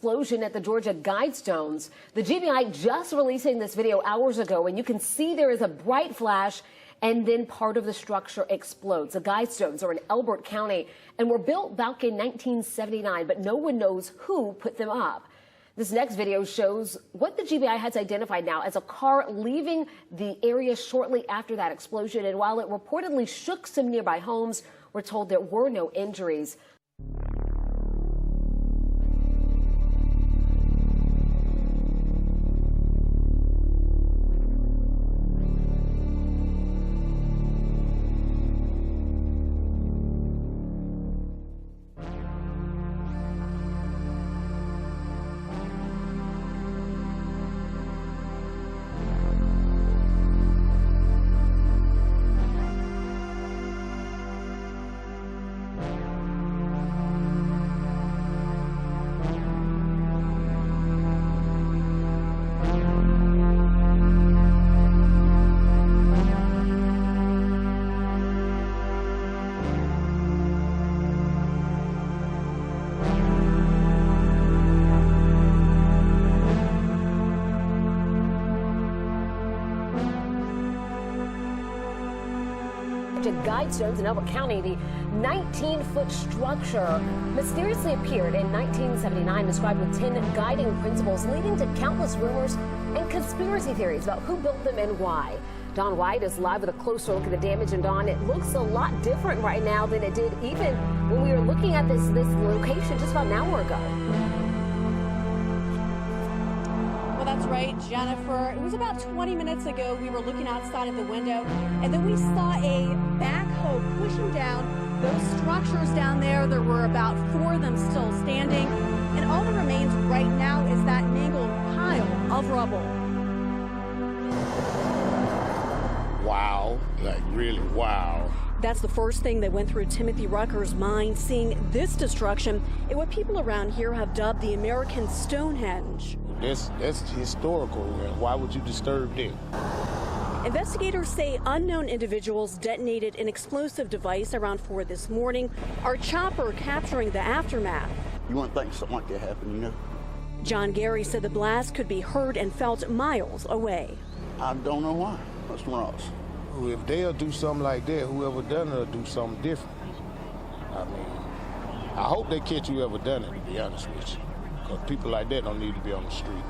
explosion at the Georgia Guidestones. The GBI just releasing this video hours ago, and you can see there is a bright flash and then part of the structure explodes. The Guidestones are in Elbert County and were built back in 1979, but no one knows who put them up. This next video shows what the GBI has identified now as a car leaving the area shortly after that explosion. And while it reportedly shook some nearby homes, we're told there were no injuries. Guidestones in Elbert County, the 19-foot structure mysteriously appeared in 1979, described with 10 guiding principles, leading to countless rumors and conspiracy theories about who built them and why. Don White is live with a closer look at the damage, and Don, it looks a lot different right now than it did even when we were looking at this location just about an hour ago. Well, that's right, Jennifer. It was about 20 minutes ago we were looking outside of the window, and then we saw a backhoe pushing down those structures down there. There were about 4 of them still standing, and all that remains right now is that mangled pile of rubble. Wow, like really wow. That's the first thing that went through Timothy Rucker's mind, seeing this destruction in what people around here have dubbed the American Stonehenge. That's historical, and why would you disturb that? Investigators say unknown individuals detonated an explosive device around 4 this morning. Our chopper capturing the aftermath. You wouldn't think something like that happened, you know? John Gary said the blast could be heard and felt miles away. I don't know why. What's wrong? If they'll do something like that, whoever done it will do something different. I mean, I hope they catch whoever done it, to be honest with you. Because people like that don't need to be on the street.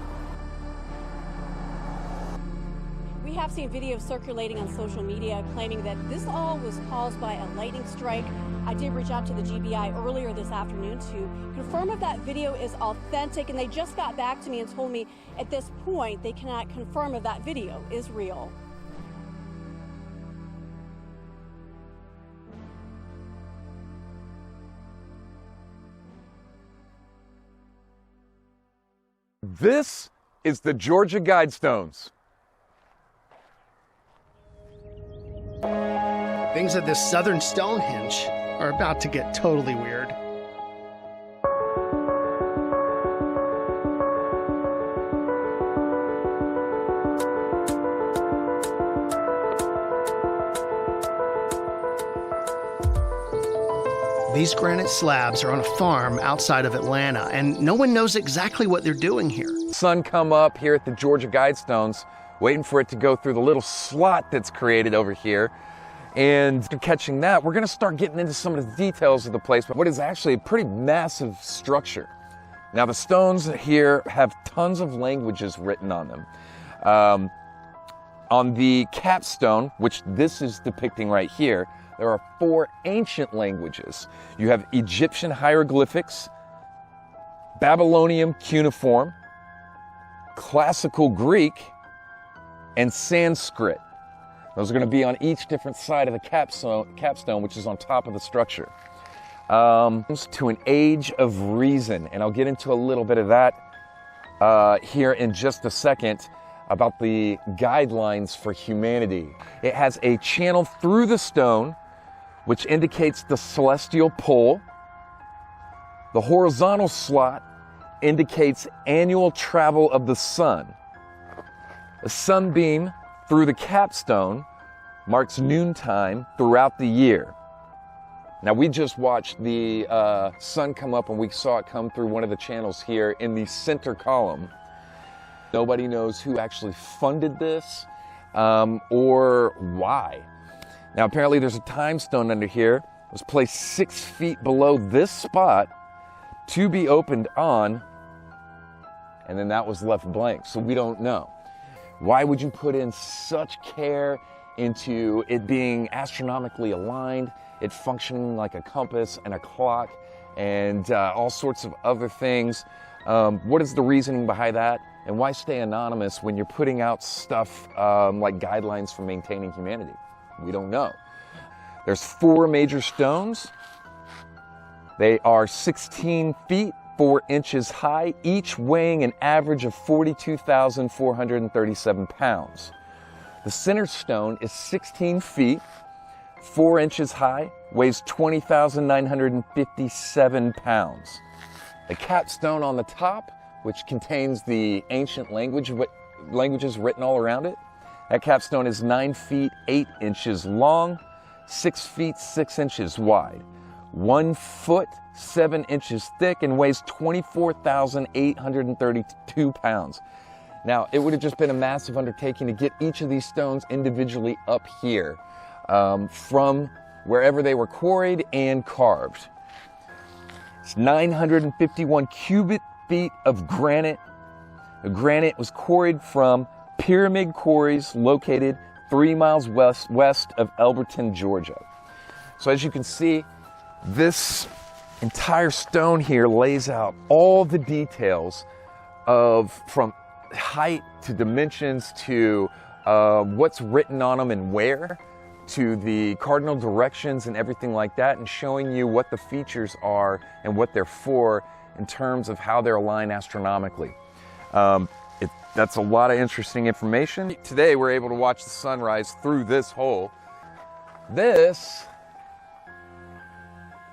We have seen videos circulating on social media claiming that this all was caused by a lightning strike. I did reach out to the GBI earlier this afternoon to confirm if that video is authentic, and they just got back to me and told me at this point they cannot confirm if that video is real. This is the Georgia Guidestones. Things at this southern Stonehenge are about to get totally weird. These granite slabs are on a farm outside of Atlanta, and no one knows exactly what they're doing here. Sun come up here at the Georgia Guidestones, waiting for it to go through the little slot that's created over here. And catching that, we're gonna start getting into some of the details of the place, but what is actually a pretty massive structure. Now the stones here have tons of languages written on them. On the capstone, which this is depicting right here, there are 4 ancient languages. You have Egyptian hieroglyphics, Babylonian cuneiform, Classical Greek, and Sanskrit. Those are going to be on each different side of the capstone, which is on top of the structure. To an age of reason, and I'll get into a little bit of that here in just a second, about the guidelines for humanity. It has a channel through the stone, which indicates the celestial pole. The horizontal slot indicates annual travel of the sun. A sunbeam through the capstone marks noontime throughout the year. Now, we just watched the sun come up, and we saw it come through one of the channels here in the center column. Nobody knows who actually funded this or why. Now, apparently there's a time stone under here. It was placed 6 feet below this spot to be opened on, and then that was left blank, so we don't know. Why would you put in such care into it being astronomically aligned, it functioning like a compass and a clock, and all sorts of other things? What is the reasoning behind that? And why stay anonymous when you're putting out stuff like guidelines for maintaining humanity? We don't know. There's 4 major stones. They are 16 feet, 4 inches high, each weighing an average of 42,437 pounds. The center stone is 16 feet, 4 inches high, weighs 20,957 pounds. The capstone on the top, which contains the ancient languages written all around it, that capstone is 9 feet 8 inches long, 6 feet 6 inches wide, 1 foot 7 inches thick, and weighs 24,832 pounds. Now, it would have just been a massive undertaking to get each of these stones individually up here from wherever they were quarried and carved. It's 951 cubic feet of granite. The granite was quarried from pyramid quarries located 3 miles west of Elberton, Georgia. So as you can see, this entire stone here lays out all the details of from height to dimensions to what's written on them and where, to the cardinal directions and everything like that, and showing you what the features are and what they're for in terms of how they're aligned astronomically. That's a lot of interesting information. Today we're able to watch the sunrise through this hole. This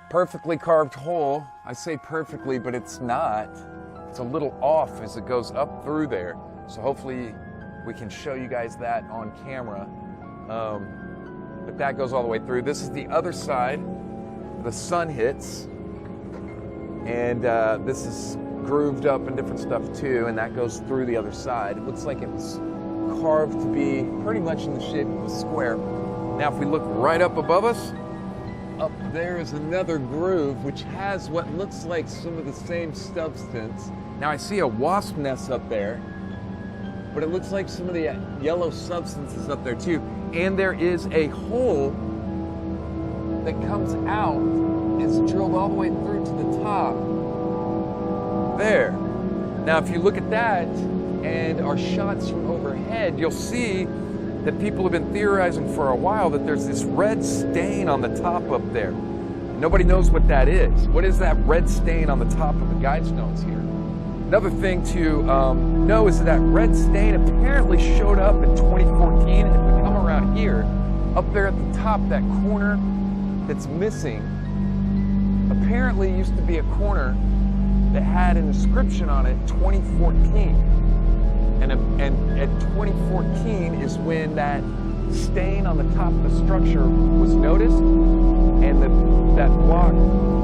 perfectly carved hole, I say perfectly, but it's not. It's a little off as it goes up through there. So hopefully we can show you guys that on camera. But that goes all the way through. This is the other side. The sun hits, and this is grooved up and different stuff too, and that goes through the other side. It looks like it was carved to be pretty much in the shape of a square. Now if we look right up above us, up there is another groove which has what looks like some of the same substance. Now I see a wasp nest up there, but it looks like some of the yellow substance is up there too. And there is a hole that comes out, it's drilled all the way through to the top. There. Now if you look at that and our shots from overhead, you'll see that people have been theorizing for a while that there's this red stain on the top up there. Nobody knows what that is. What is that red stain on the top of the Guidestones here? Another thing to know is that red stain apparently showed up in 2014, and if we come around here, up there at the top, that corner that's missing, apparently used to be a corner that had an inscription on it, 2014. And at 2014 is when that stain on the top of the structure was noticed, and that block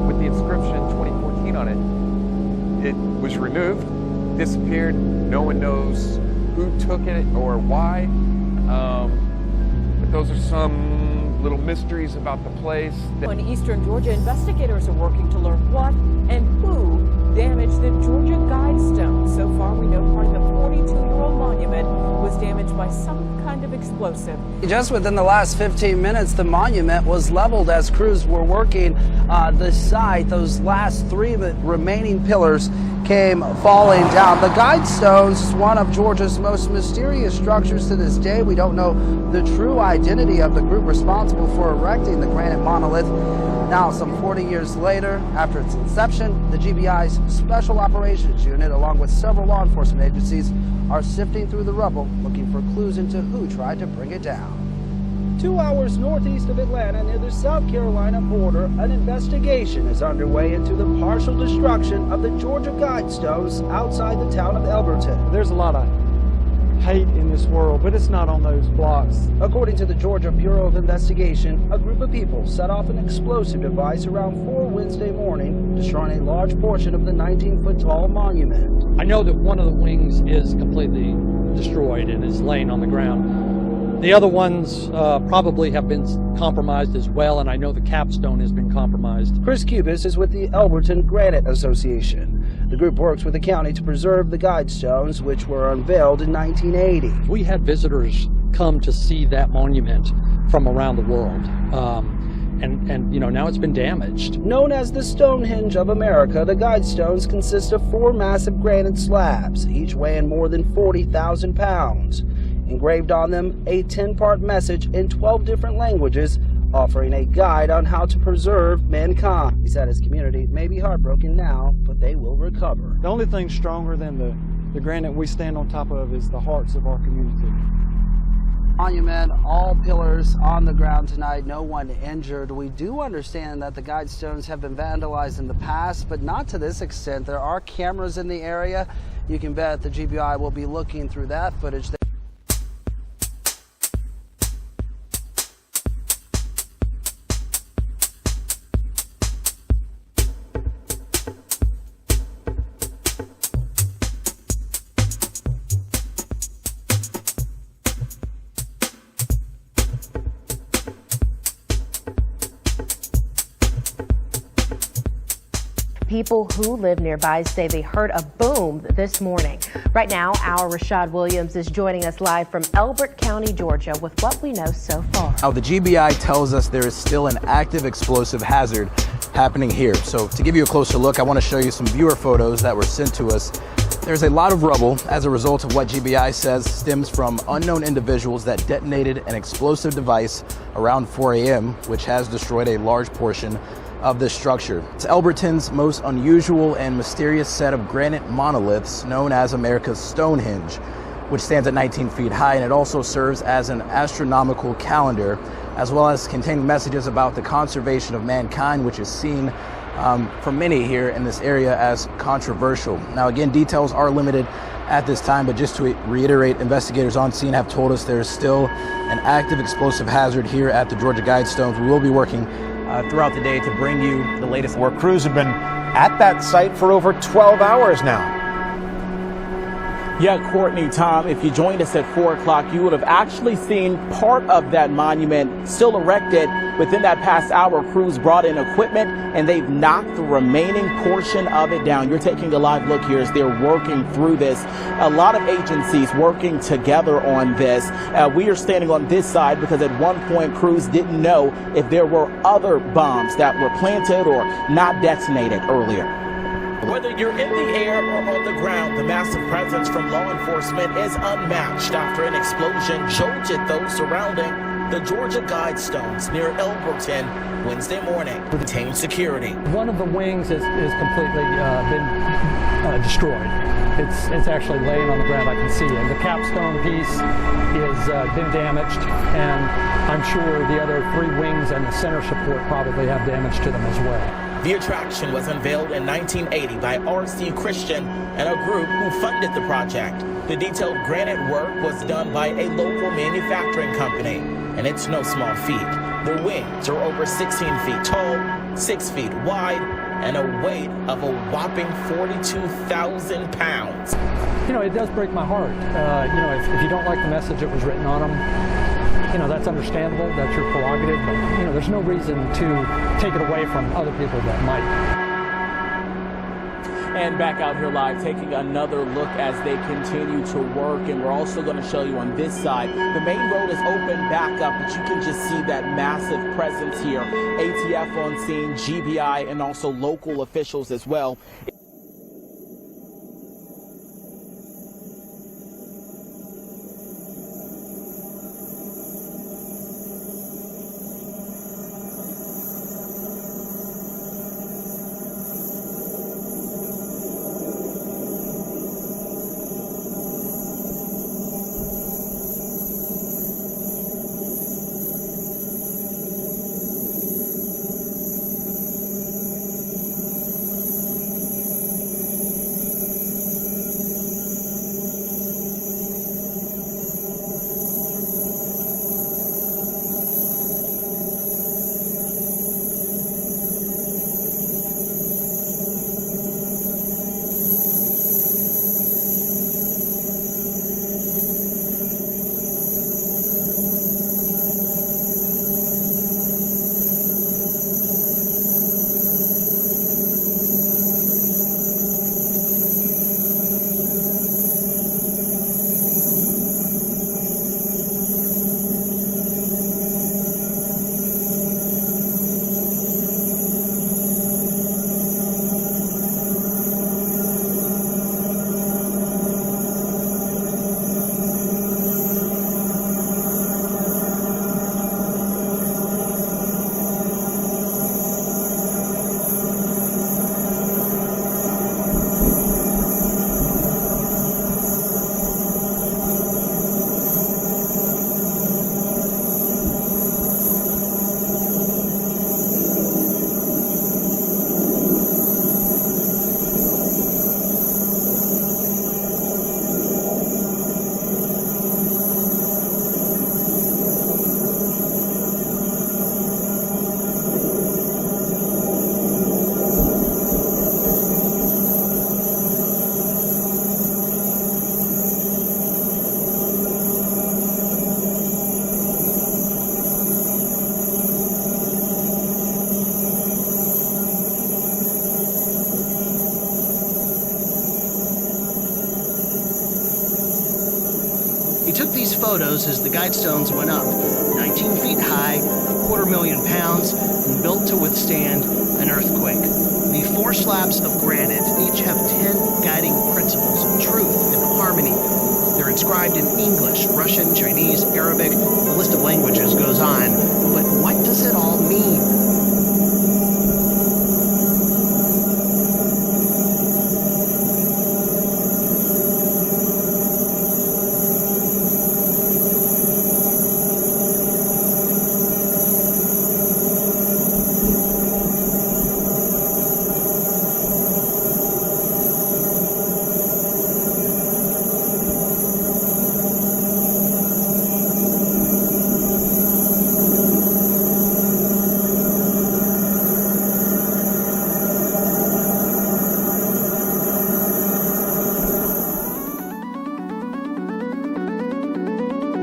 with the inscription 2014 on it was removed, disappeared. No one knows who took it or why. But those are some little mysteries about the place. In eastern Georgia, investigators are working to learn what and who damaged the Georgia Guidestones. So far, we know part of the 42-year-old monument was damaged by some kind of explosive. Just within the last 15 minutes, the monument was leveled as crews were working the site. Those last 3 remaining pillars came falling down. The Guidestones is one of Georgia's most mysterious structures to this day. We don't know the true identity of the group responsible for erecting the granite monolith. Now, some 40 years later, after its inception, the GBI's Special Operations Unit, along with several law enforcement agencies, are sifting through the rubble, looking for clues into who tried to bring it down. 2 hours northeast of Atlanta, near the South Carolina border, an investigation is underway into the partial destruction of the Georgia Guidestones outside the town of Elberton. There's a lot of hate in this world, but it's not on those blocks. According to the Georgia Bureau of Investigation, a group of people set off an explosive device around 4 Wednesday morning, destroying a large portion of the 19-foot-tall monument. I know that one of the wings is completely destroyed and is laying on the ground. The other ones probably have been compromised as well, and I know the capstone has been compromised. Chris Cubis is with the Elberton Granite Association. The group works with the county to preserve the Guidestones, which were unveiled in 1980. We had visitors come to see that monument from around the world, and you know, now it's been damaged. Known as the Stonehenge of America, the Guidestones consist of 4 massive granite slabs, each weighing more than 40,000 pounds. Engraved on them, a 10-part message in 12 different languages, offering a guide on how to preserve mankind. He said his community may be heartbroken now, but they will recover. The only thing stronger than the granite we stand on top of is the hearts of our community. Monument, all pillars on the ground tonight, no one injured. We do understand that the Guidestones have been vandalized in the past, but not to this extent. There are cameras in the area. You can bet the GBI will be looking through that footage. People who live nearby say they heard a boom this morning. Right now, our Rashad Williams is joining us live from Elbert County, Georgia, with what we know so far. Now, the GBI tells us there is still an active explosive hazard happening here. So to give you a closer look, I want to show you some viewer photos that were sent to us. There's a lot of rubble as a result of what GBI says stems from unknown individuals that detonated an explosive device around 4 a.m., which has destroyed a large portion of this structure. It's Elberton's most unusual and mysterious set of granite monoliths known as America's Stonehenge, which stands at 19 feet high, and it also serves as an astronomical calendar, as well as containing messages about the conservation of mankind, which is seen for many here in this area as controversial. Now again, details are limited at this time, but just to reiterate, investigators on scene have told us there's still an active explosive hazard here at the Georgia Guidestones. We will be working throughout the day to bring you the latest. Where crews have been at that site for over 12 hours now. Yeah, Courtney, Tom, if you joined us at 4 o'clock, you would have actually seen part of that monument still erected. Within that past hour, crews brought in equipment and they've knocked the remaining portion of it down. You're taking a live look here as they're working through this. A lot of agencies working together on this. We are standing on this side because at one point crews didn't know if there were other bombs that were planted or not detonated earlier. Whether you're in the air or on the ground, the massive presence from law enforcement is unmatched after an explosion jolted those surrounding the Georgia Guidestones near Elberton Wednesday morning. Retained security. One of the wings is completely been destroyed. It's actually laying on the ground. I can see it. The capstone piece is been damaged, and I'm sure the other 3 wings and the center support probably have damage to them as well. The attraction was unveiled in 1980 by R.C. Christian and a group who funded the project. The detailed granite work was done by a local manufacturing company, and it's no small feat. The wings are over 16 feet tall, 6 feet wide, and a weight of a whopping 42,000 pounds. You know, it does break my heart. You know, if you don't like the message that was written on them, you know, that's understandable, that's your prerogative, but, you know, there's no reason to take it away from other people that might. And back out here live, taking another look as they continue to work, and we're also going to show you on this side, the main road is open back up, but you can just see that massive presence here. ATF on scene, GBI, and also local officials as well. photos as the Guidestones went up, 19 feet high, 250,000 pounds, and built to withstand an earthquake. The 4 slabs of granite each have 10 guiding principles of truth and harmony. They're inscribed in English, Russian, Chinese, Arabic. The list of languages goes on. But what does it all mean?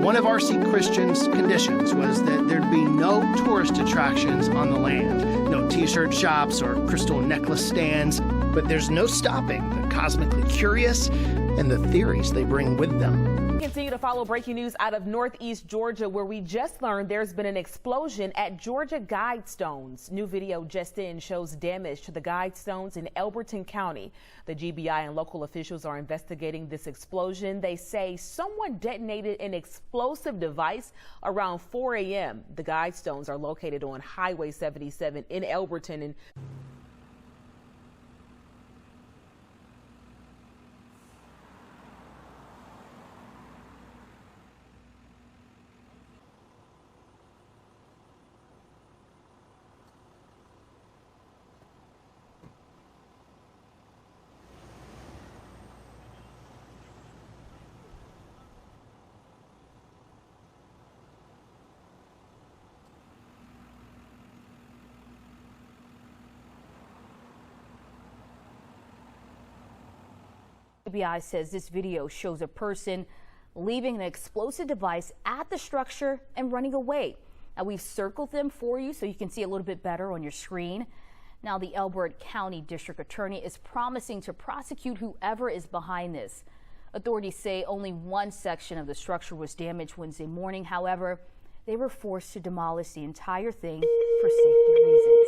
One of R.C. Christian's conditions was that there'd be no tourist attractions on the land. No t-shirt shops or crystal necklace stands. But there's no stopping the cosmically curious and the theories they bring with them. Continue to follow breaking news out of Northeast Georgia, where we just learned there's been an explosion at Georgia Guidestones. New video just in shows damage to the Guidestones in Elberton County. The GBI and local officials are investigating this explosion. They say someone detonated an explosive device around 4 a.m. The Guidestones are located on Highway 77 in Elberton. And FBI says this video shows a person leaving an explosive device at the structure and running away. Now, we've circled them for you so you can see a little bit better on your screen. Now, the Elbert County District Attorney is promising to prosecute whoever is behind this. Authorities say only one section of the structure was damaged Wednesday morning. However, they were forced to demolish the entire thing for safety reasons.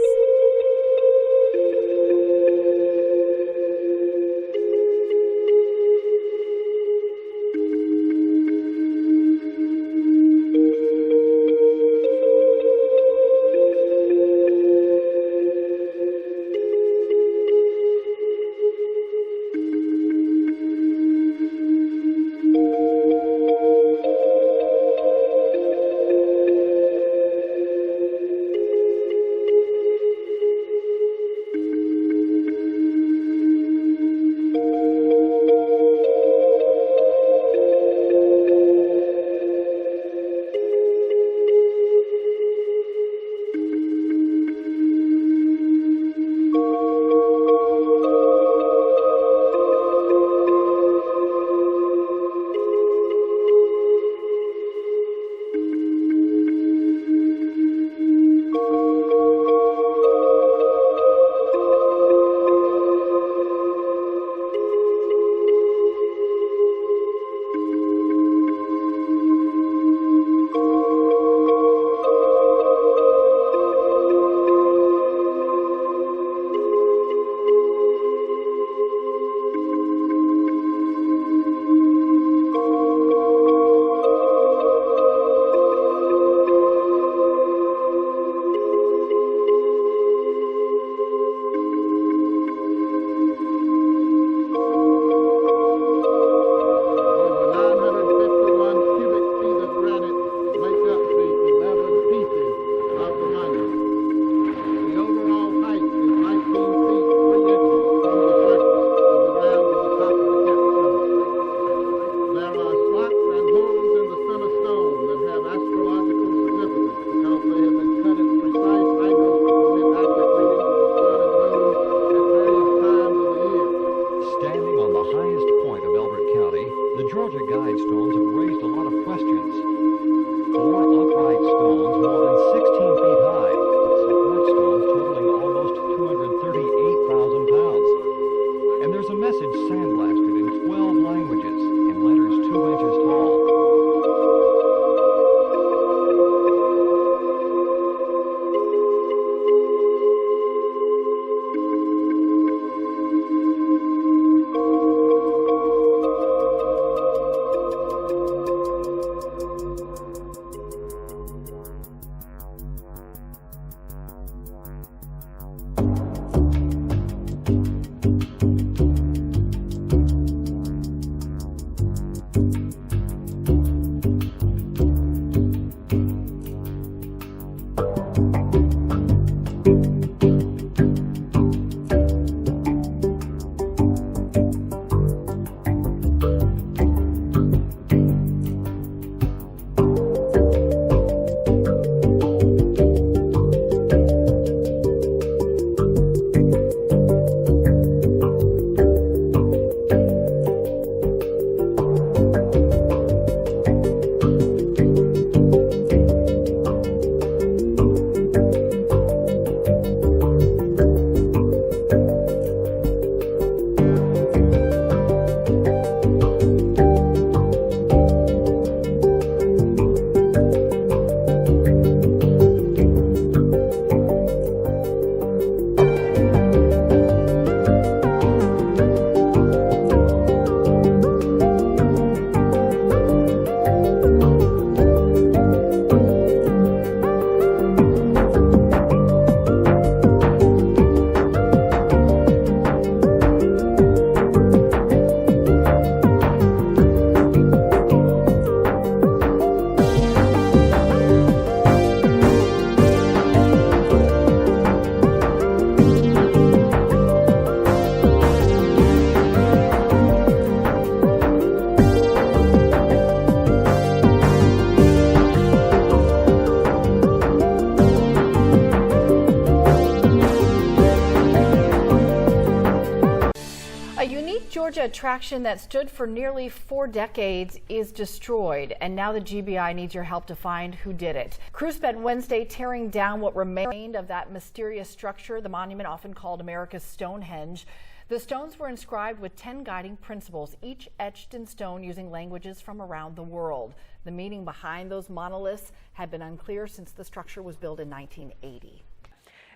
Georgia attraction that stood for nearly 4 decades is destroyed, and now the GBI needs your help to find who did it. Crews spent Wednesday tearing down what remained of that mysterious structure, the monument often called America's Stonehenge. The stones were inscribed with 10 guiding principles, each etched in stone using languages from around the world. The meaning behind those monoliths had been unclear since the structure was built in 1980.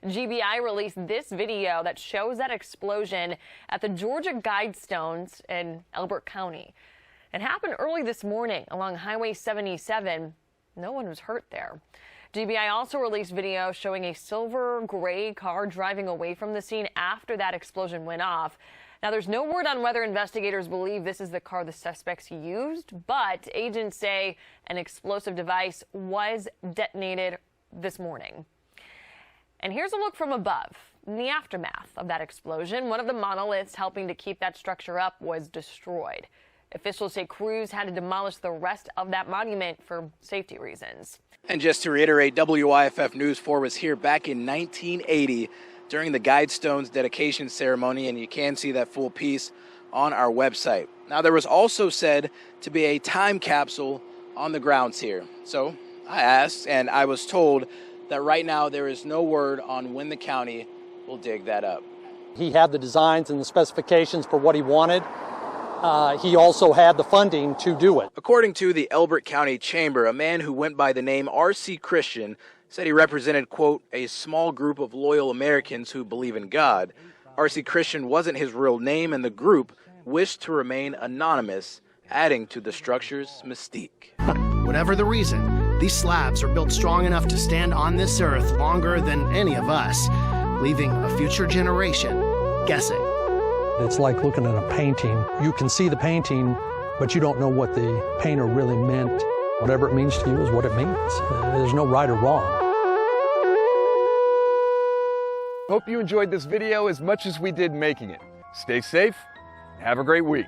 GBI released this video that shows that explosion at the Georgia Guidestones in Elbert County. It happened early this morning along Highway 77. No one was hurt there. GBI also released video showing a silver gray car driving away from the scene after that explosion went off. Now, there's no word on whether investigators believe this is the car the suspects used, but agents say an explosive device was detonated this morning. And here's a look from above. In the aftermath of that explosion, one of the monoliths helping to keep that structure up was destroyed. Officials say crews had to demolish the rest of that monument for safety reasons. And just to reiterate, WYFF News 4 was here back in 1980 during the Guidestones dedication ceremony, and you can see that full piece on our website. Now, there was also said to be a time capsule on the grounds here. So I asked, and I was told that right now there is no word on when the county will dig that up. He had the designs and the specifications for what he wanted. He also had the funding to do it. According to the Elbert County Chamber, a man who went by the name R.C. Christian said he represented, quote, a small group of loyal Americans who believe in God. R.C. Christian wasn't his real name, and the group wished to remain anonymous, adding to the structure's mystique. Whatever the reason, these slabs are built strong enough to stand on this earth longer than any of us, leaving a future generation guessing. It's like looking at a painting. You can see the painting, but you don't know what the painter really meant. Whatever it means to you is what it means. There's no right or wrong. Hope you enjoyed this video as much as we did making it. Stay safe and have a great week.